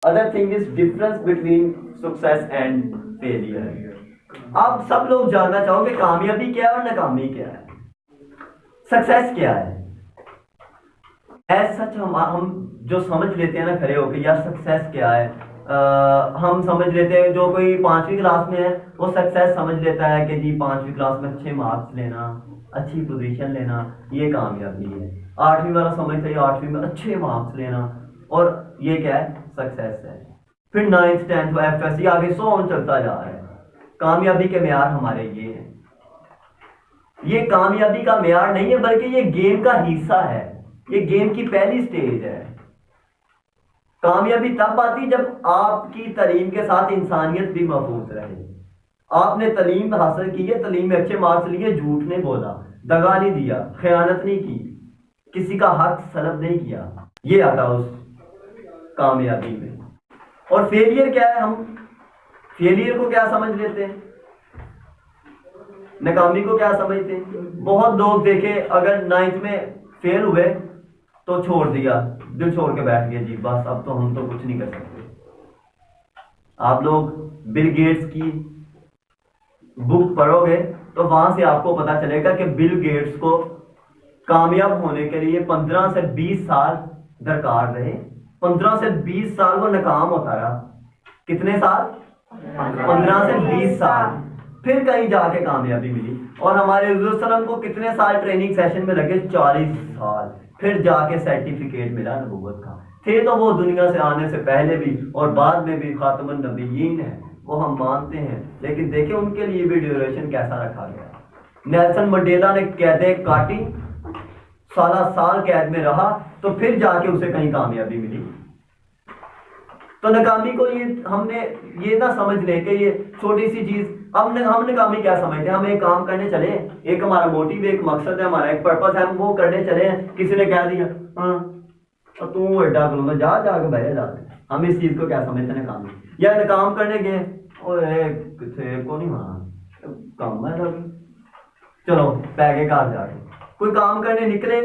Other thing is difference between success and failure. आप सब लोग जानना चाहोगे कामयाबी क्या है और नाकामी क्या है, सक्सेस क्या है। एज सच हम जो समझ लेते हैं ना खड़े होकर यार सक्सेस क्या है, हम समझ लेते हैं जो कोई 5वीं क्लास में है वो सक्सेस समझ लेता है कि जी 5वीं क्लास में अच्छे मार्क्स लेना, अच्छी पोजीशन लेना, ये कामयाबी है। 8वीं वाला समझता है 8वीं में अच्छे मार्क्स लेना और ये क्या है, सक्सेस है। फिर 9th 10th FSC आगे सो ऑन चलता जा रहा है। कामयाबी के मेयार हमारे ये हैं। ये कामयाबी का मेयार नहीं है बल्कि ये गेम का हिस्सा है, ये गेम की पहली स्टेज है। कामयाबी तब आती जब आपकी तालीम के साथ इंसानियत भी महफूज रहे। आपने तालीम हासिल की है, तालीम में अच्छे मार्क्स लिए, झूठ नहीं बोला, दगा नहीं दिया, खयानत नहीं की, किसी का हक सलब नहीं किया, ये आता उस कामयाबी में। और फेलियर क्या है, हम फेलियर को क्या समझ लेते हैं, नाकामी को क्या समझते हैं। बहुत लोग देखे अगर 9th में फेल हुए तो छोड़ दिया, दिल छोड़ के बैठ गए, जी बस अब तो हम तो कुछ नहीं कर सकते। आप लोग बिल गेट्स की बुक पढ़ोगे तो वहां से आपको पता चलेगा कि बिल गेट्स को कामयाब होने के लिए 15 से 20 साल दरकार रहे। 15 से 20 साल वो नाकाम होता रहा। कितने साल? 15 से 20 साल, फिर कहीं जाके कामयाबी मिली। और हमारे हुजूर सल्लल्लाहु अलैहि वसल्लम को कितने साल ट्रेनिंग सेशन में लगे? 40 साल, फिर जाके सर्टिफिकेट मिला नबूवत का। थे तो वो दुनिया से आने से पहले भी और बाद में भी खातमुन नबीयीन है, वो हम मानते हैं, लेकिन देखें उनके लिए भी ड्यूरेशन कैसा रखा गया। नेल्सन मंडेला ने कैदे काटी, साल कैद में रहा, तो फिर जाके उसे कहीं कामयाबी मिली। तो नाकामी को ये हमने ये ना समझ ले कि ये छोटी सी चीज, हम नाकामी क्या समझते हैं, हम एक काम करने चले, एक हमारा मोटिव, एक मकसद है, हमारा एक पर्पस है, हम वो करने चले हैं, किसी ने कह दिया हाँ और तू एडा करूंगा, जा जाके बह जाते, हम इस चीज को क्या समझते हैं नाकामी। या नाकाम करने गए किथे को नहीं माना काम है, चलो पैगे घर जाके कोई काम करने निकले,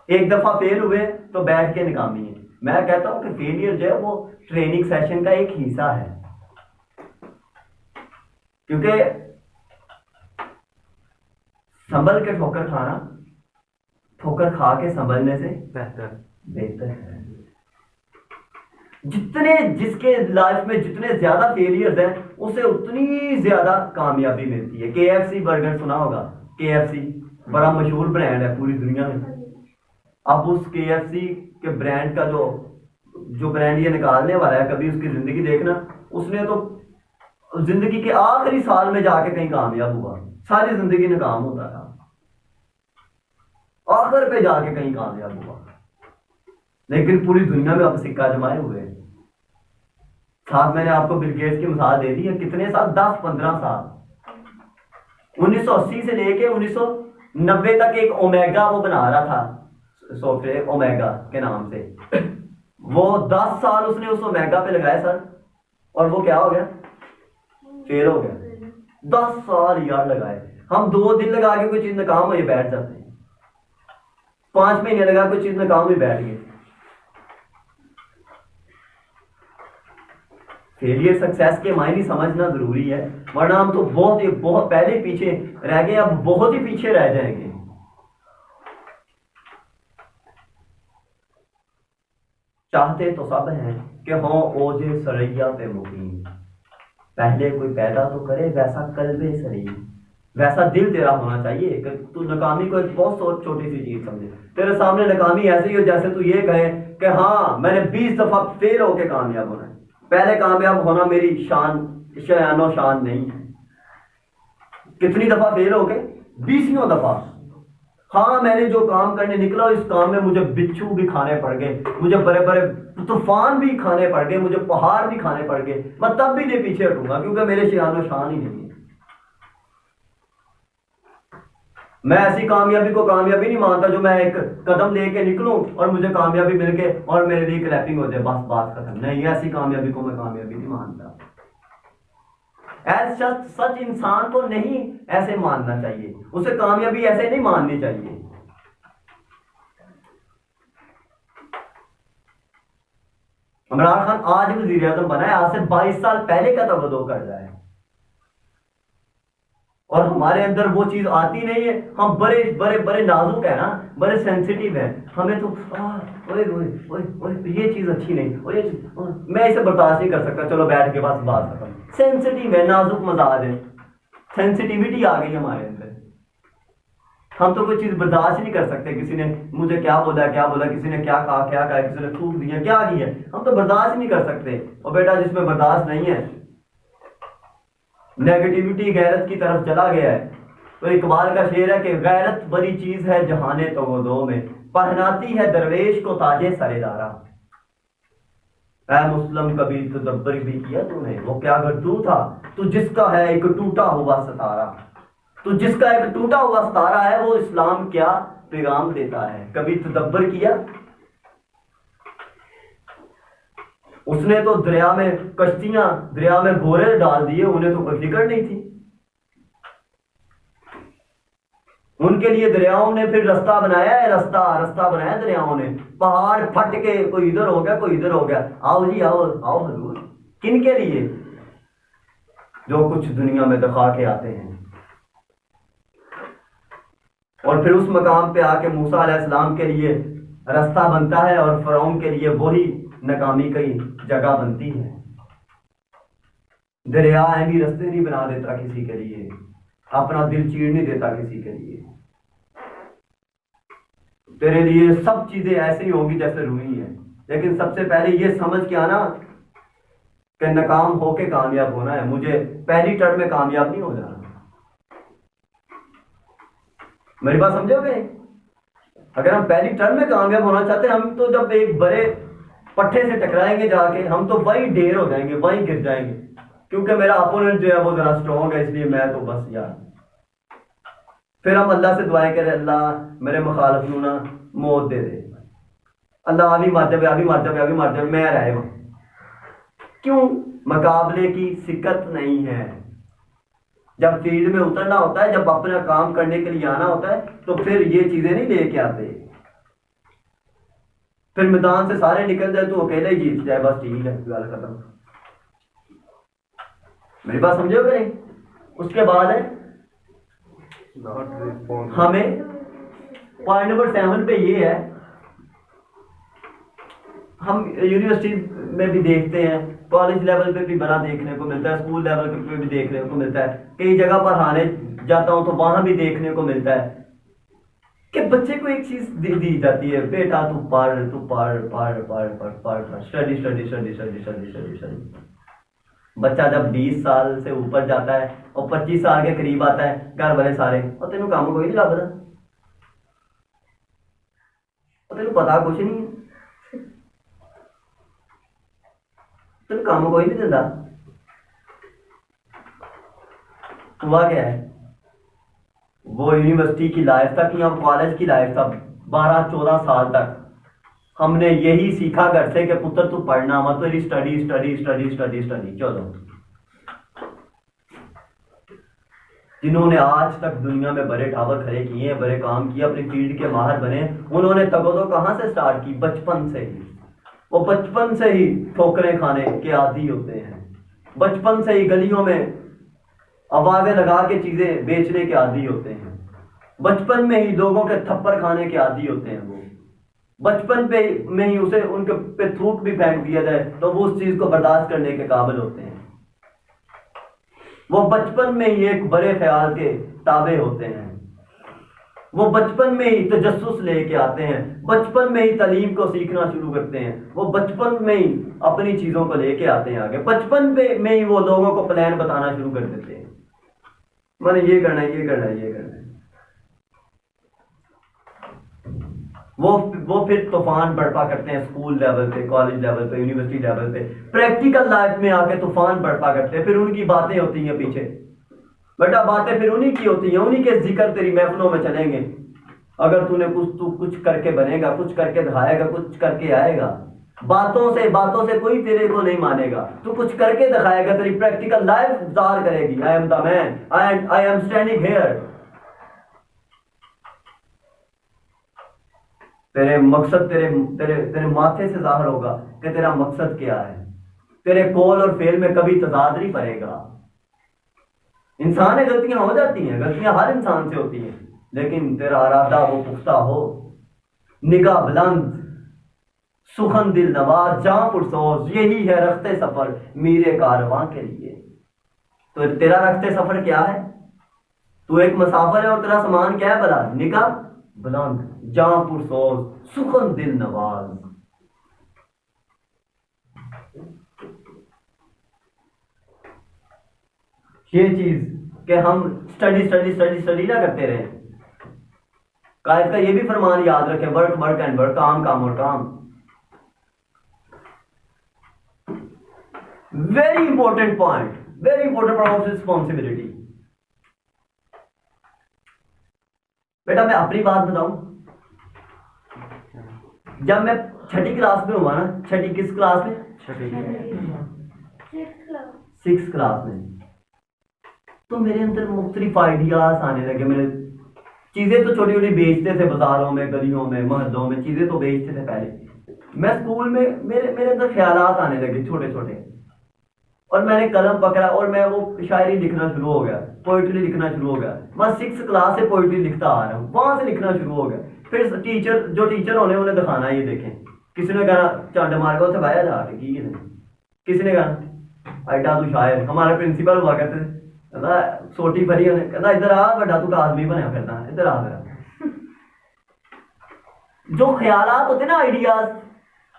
एक दफा फेल हुए तो बैठ के नाकामी है। मैं कहता हूं कि फेलियर जो है वो ट्रेनिंग सेशन का एक हिस्सा है, क्योंकि संभल के ठोकर खाना ठोकर खा के संभलने से बेहतर है। जिसके लाइफ में जितने ज्यादा फेलियर्स हैं उसे उतनी ज्यादा कामयाबी मिलती है। KFC बर्गर सुना होगा, KFC बड़ा मशहूर ब्रांड है पूरी दुनिया में। अब उस KFC के ब्रांड का जो ब्रांड ये निकालने वाला है, कभी उसकी जिंदगी देखना, उसने तो जिंदगी के आखिरी साल में जाके कहीं कामयाब हुआ, सारी जिंदगी नाकाम होता रहा, आखिर पे जाके कहीं कामयाब हुआ, लेकिन पूरी दुनिया में अब सिक्का जमाए हुए हैं। साथ मैंने आपको बिल गेट्स की मिसाल दे दी है, कितने साल? 10-15 साल। 1980 से लेके 1990 तक एक ओमेगा वो बना रहा था सॉफ्टवेयर, ओमेगा के नाम से। वो 10 साल उसने उस ओमेगा पे लगाए सर, और वो क्या हो गया? फेल हो गया। 10 साल यार लगाए। हम 2 दिन लगा के कोई चीज नाकाम हो बैठ जाते हैं, 5 महीने लगा कोई चीज नाकाम हुई बैठ गए। फेलियर सक्सेस के मायने समझना जरूरी है, वरना हम तो बहुत पहले पीछे रह गए, अब बहुत ही पीछे रह जाएंगे। चाहते तो सब हैं कि हो ओजे सरैया पे मुकीम, पहले कोई पैदा तो करे वैसा कल्बे सलीम, वैसा दिल तेरा होना चाहिए कि तू नाकामी को एक बहुत छोटी सी चीज समझे। तेरे सामने नाकामी ऐसी हो जैसे तू ये कहे कि हाँ मैंने 20 दफा फेल होके कामयाब होना है, पहले कामयाब होना मेरी शानो शान नहीं है। कितनी दफा फेल हो गए? 20 दफा। हाँ मैंने जो काम करने निकला इस काम में मुझे बिच्छू भी खाने पड़ गए, मुझे बड़े बड़े तूफान भी खाने पड़ गए, मुझे पहाड़ भी खाने पड़ गए, मैं तब भी नहीं पीछे हटूंगा, क्योंकि मेरे शानो शान ही नहीं है। मैं ऐसी कामयाबी को कामयाबी नहीं मानता जो मैं एक कदम लेके निकलूं और मुझे कामयाबी मिल के और मेरे लिए क्लैपिंग हो जाए, बस बात खत्म। नहीं, ऐसी कामयाबी को मैं कामयाबी नहीं मानता। सच इंसान को नहीं ऐसे मानना चाहिए, उसे कामयाबी ऐसे नहीं माननी चाहिए। इमरान खान आज वजीर आजम बना है, आज से 22 साल पहले का तवज्जो कर रहा है, और हमारे अंदर वो चीज आती नहीं है। हम बड़े बड़े बड़े नाजुक है ना, बड़े सेंसिटिव हैं, हमें तो ओए ओए ओए ओए ये चीज अच्छी नहीं, और ये चीज मैं इसे बर्दाश्त नहीं कर सकता, चलो बैठ के बस बात खत्म। सेंसिटिव है, नाजुक मजाज है, सेंसिटिविटी आ गई हमारे अंदर। हम तो कोई चीज बर्दाश्त नहीं कर सकते, किसी ने मुझे क्या बोला, किसी ने क्या कहा, किसी ने थूक दिया, क्या किया, हम तो बर्दाश्त नहीं कर सकते। और बेटा जिसमें बर्दाश्त नहीं है, नेगेटिविटी गैरत की तरफ चला गया है, तो इकबाल का शेर है कि गैरत बड़ी चीज है जहाने तवज्जो में, पहनाती है दरवेश को ताजे सरेदारा। ऐ मुस्लिम कभी तदब्बर भी किया तूने, वो क्या अगर तू था, तू जिसका है एक टूटा हुआ सितारा, तो जिसका एक टूटा हुआ सितारा है, वो इस्लाम क्या पैगाम देता है, कभी तदब्बर किया? उसने तो दरिया में कश्तियां, दरिया में घोड़े डाल दिए, उन्हें तो कोई फिक्र नहीं थी। उनके लिए दरियाओं ने फिर रास्ता बनाया है, रास्ता बनाया दरियाओं ने, पहाड़ फट के कोई इधर हो गया, कोई इधर हो गया, आओ जी आओ आओ हजूर। किन के लिए? जो कुछ दुनिया में दिखा के आते हैं। और फिर उस मकाम पे आके मूसा अलैहिस्सलाम के लिए रास्ता बनता है, और फिरौन के लिए वही नाकामी की जगह बनती है। दरिया भी रास्ते नहीं बना देता किसी के लिए, अपना दिल चीर नहीं देता किसी के लिए। तेरे लिए सब चीजें ऐसे ही होंगी जैसे रूही है, लेकिन सबसे पहले ये समझ के आना कि नाकाम होके कामयाब होना है, मुझे पहली टर्म में कामयाब नहीं हो जाना। मेरी बात समझोगे? अगर हम पहली टर्म में कामयाब होना चाहते हैं, हम तो जब एक बड़े पट्टे से टकराएंगे जाके, हम तो वहीं ढेर हो जाएंगे, वहीं गिर जाएंगे, क्योंकि मेरा अपोनेंट जो है वो जरा स्ट्रॉन्ग है, इसलिए मैं तो बस यार। फिर हम अल्लाह से दुआएं करें, अल्लाह मेरे मुखालिफ नू ना मौत दे दे, अल्लाह अभी मर जाए, अभी मर जाए, अभी मर जाए, मैं रहे वहां। क्यों? मुकाबले की सिकत नहीं है। जब फील्ड में उतरना होता है, जब अपना काम करने के लिए आना होता है, तो फिर ये चीजें नहीं लेके आते। फिर मैदान से सारे निकल जाए तो अकेले ही जीत जाए, बस ठीक है, गल खत्म। मेरी बात समझोगे नहीं? उसके बाद है हमें पॉइंट नंबर 7 पे ये है, हम यूनिवर्सिटी में भी देखते हैं, कॉलेज लेवल पे भी बड़ा देखने को मिलता है, स्कूल लेवल पे भी देखने को मिलता है, कई जगह पढ़ाने जाता हूं तो वहां भी देखने को मिलता है कि बच्चे को एक चीज दी जाती है, बेटा तू पढ़, तू पढ़ पढ़ पढ़ पढ़ पढ़, study study study study study study study. बच्चा जब 20 साल से ऊपर जाता है और 25 साल के करीब आता है, घर वाले सारे और तेन काम कोई नहीं लगता, तेन पता कुछ नहीं है, तेन काम कोई नहीं दिता। हुआ क्या है? वो यूनिवर्सिटी की लाइफ तक या कॉलेज की लाइफ तक 12-14 साल तक हमने यही सीखा घर से कि पुत्र तू पढ़ना मत, तेरी study study study study study. चलो, जिन्होंने आज तक दुनिया में बड़े टावर खड़े किए हैं, बड़े काम किए, अपनी फील्ड के माहर बने, उन्होंने तगोदो कहां से स्टार्ट की? बचपन से ही। वो बचपन से ही ठोकरें खाने के आदी होते हैं, बचपन से ही गलियों में आवाजें लगा के चीजें बेचने के आदी होते हैं, बचपन में ही लोगों के थप्पड़ खाने के आदी होते हैं। वो बचपन पे में ही उसे उनके पे थूक भी फेंक दिया जाए तो वो उस चीज को बर्दाश्त करने के काबिल होते हैं। वो बचपन में ही एक बड़े ख्याल के ताबे होते हैं, वो बचपन में ही तजस्सुस लेके आते हैं, बचपन में ही तालीम को सीखना शुरू करते हैं, वो बचपन में ही अपनी चीजों को लेके आते हैं आगे, बचपन में ही वो लोगों को प्लान बताना शुरू कर देते हैं, मैंने ये करना है, ये करना है, ये करना है। वो फिर तूफान बर्पा करते हैं स्कूल लेवल पे, कॉलेज लेवल पे, यूनिवर्सिटी लेवल पे, प्रैक्टिकल लाइफ में आके तूफान बर्पा करते हैं। फिर उनकी बातें होती हैं पीछे, बेटा बातें फिर उन्हीं की होती हैं, उन्हीं के जिक्र तेरी महफिलों में चलेंगे। अगर तू कुछ करके बनेगा, कुछ करके दिखाएगा, कुछ करके आएगा, बातों से कोई तेरे को नहीं मानेगा, तू कुछ करके दिखाएगा, तेरी प्रैक्टिकल लाइफ ज़ाहिर करेगी। I am the man, I am standing here. तेरे मकसद तेरे तेरे तेरे माथे से जाहिर होगा कि तेरा मकसद क्या है। तेरे कॉल और फेल में कभी तजाद नहीं पड़ेगा। इंसान है, गलतियां हो जाती हैं, गलतियां हर इंसान से होती हैं, लेकिन तेरा इरादा वो पुख्ता हो, निगाह बुलंद, सुखन दिल नवाज, जां पुरसोज, यही है रखते सफर मीरे कारवां के लिए। तो तेरा रखते सफर क्या है? तू एक मुसाफिर है और तेरा सामान क्या है? भला निगाह बुलंद, जां पुरसोज, सुखन दिल नवाज। ये चीज कि हम स्टडी स्टडी स्टडी स्टडी ना करते रहे। कायद का ये भी फरमान याद रखें, वर्क वर्क एंड वर्क, काम काम और काम। Very important point, very important point of responsibility. बेटा मैं अपनी बात बताऊं, जब मैं छठी क्लास में हुआ ना, छठी किस क्लास में? सिक्स क्लास में, तो मेरे अंदर मुख्तलिफ आइडियाज आने लगे। मेरे चीजें तो छोटी छोटी बेचते थे, बाजारों में, गलियों में, मोहल्लों में चीजें तो बेचते थे पहले। मैं स्कूल में मेरे अंदर ख्यालात आने लगे छोटे छोटे, और मैंने कलम पकड़ा और मैं वो शायरी लिखना शुरू हो गया, पोइट्री लिखना शुरू हो गया। मैं सिक्स क्लास से पोइट्री लिखता आ रहा हूँ, वहां से लिखना शुरू हो गया। फिर टीचर होने उन्हें दिखाना, ये देखें, किसी ने कहा चंड मार के भाया जा की, किसी ने कहा आइटा तू शायर। हमारा प्रिंसिपल हुआ करते थे, कहता सोटी भरी, कहता इधर आ बड़ा, तू आदमी बनया फिरना, इधर आ मेरा। जो ख्यालात होते ना, आइडियाज,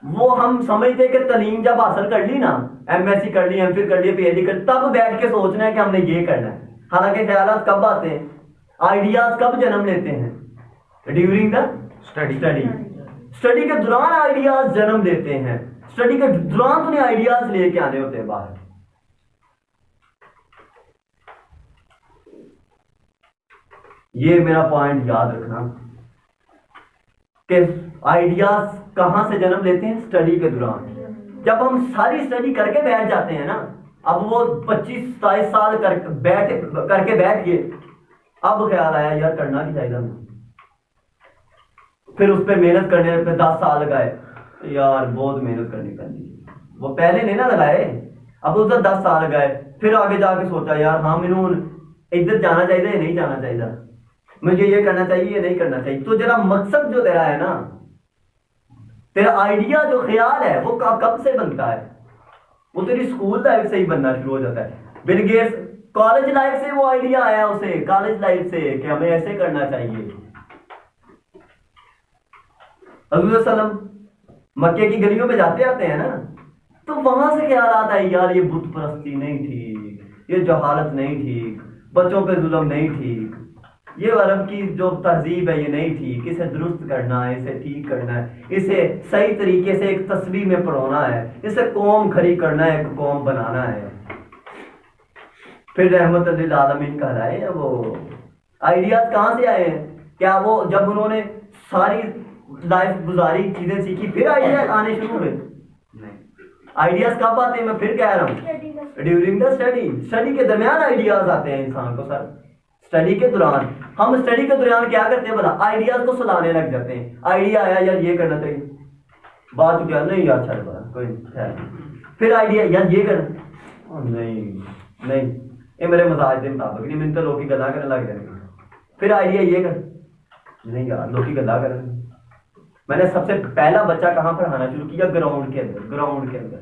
वो हम समझते कि तलीम जब हासिल कर ली ना, एमएससी कर ली, एमफिल कर ली, पीएचडी कर, तब बैठ के सोचना है कि हमने ये करना है। हालांकि ख्यालात कब आते हैं, आइडियाज कब जन्म लेते हैं? ड्यूरिंग द स्टडी के दौरान आइडियाज जन्म लेते हैं। स्टडी के दौरान तुम्हें आइडियाज लेके आने होते हैं बाहर। ये मेरा पॉइंट याद रखना कि आइडियाज कहां से जन्म लेते हैं? स्टडी के दौरान। जब हम सारी स्टडी करके बैठ जाते हैं ना, अब वो 25-27 साल करके बैठ गए, अब ख्याल आया यार करना नहीं चाहिए हमें। फिर उस पर मेहनत करने पे 10 साल लगाए, यार बहुत मेहनत करनी पड़ती, वो पहले नहीं ना लगाए, अब उधर 10 साल लगाए। फिर आगे जाके सोचा यार हाँ मैंने इधर जाना चाहिए, नहीं जाना चाहिए, मुझे ये करना चाहिए, ये नहीं करना चाहिए। तो जरा मकसद जो तेरा है ना, तेरा आइडिया जो ख्याल है, वो कब से बनता है? वो तेरी स्कूल लाइफ से ही बनना शुरू हो जाता है। बिल गेट्स कॉलेज लाइफ से वो आइडिया आया उसे, कॉलेज लाइफ से, कि हमें ऐसे करना चाहिए। हज़रत सल्लम मक्के की गलियों में जाते आते हैं ना, तो वहां से ख्याल आता है यार ये बुत परस्ती नहीं ठीक, ये जहालत नहीं ठीक, बच्चों पे जुल्म नहीं ठीक, ये अरब की जो तहजीब है ये नहीं ठीक, इसे दुरुस्त करना है, इसे ठीक करना है, इसे सही तरीके से एक तस्वीर में पढ़ाना है, इसे कौम खड़ी करना है, एक कौम बनाना है। फिर रहमत लिल आलमीन कहलाए। वो आइडियाज कहां से आए हैं? क्या वो जब उन्होंने सारी लाइफ गुजारी, चीजें सीखी, फिर आइडियाज आने शुरू हुए? आइडियाज कब आते हैं? मैं फिर कह रहा हूँ, ड्यूरिंग द स्टडी। स्टडी के दरमियान आइडियाज आते हैं इंसान को। सर स्टडी के दौरान, हम स्टडी के दौरान क्या करते हैं? बोला आइडियाज को सुलाने लग जाते हैं। आइडिया आया यार ये करना चाहिए, बात क्या नहीं यार छड़ बड़ा कोई है। फिर आइडिया यार ये करना, नहीं नहीं ये मेरे मजाज के मुताबिक नहीं, मैंने तो लोग की गला करने लग जाएंगे। फिर आइडिया ये कर, नहीं यार लोग की गला कर। मैंने सबसे पहला बच्चा कहां पढ़ाना शुरू किया? ग्राउंड के अंदर। ग्राउंड के अंदर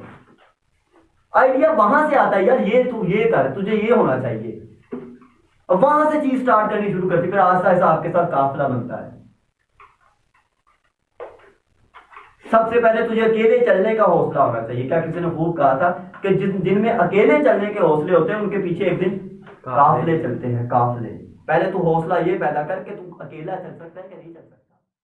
आइडिया वहां से आता है यार, ये तू ये कर, तुझे ये होना चाहिए। अब वहां से चीज स्टार्ट करनी शुरू करती, फिर आस्ता आस्ता आपके साथ काफिला बनता है। सबसे पहले तुझे अकेले चलने का हौसला होना चाहिए। क्या किसी ने खूब कहा था कि जिनमें अकेले चलने के हौसले होते हैं उनके पीछे एक दिन काफिले चलते हैं। काफिले, पहले तू हौसला ये पैदा कर कि तू अकेला चल सकता है कि नहीं चल सकता।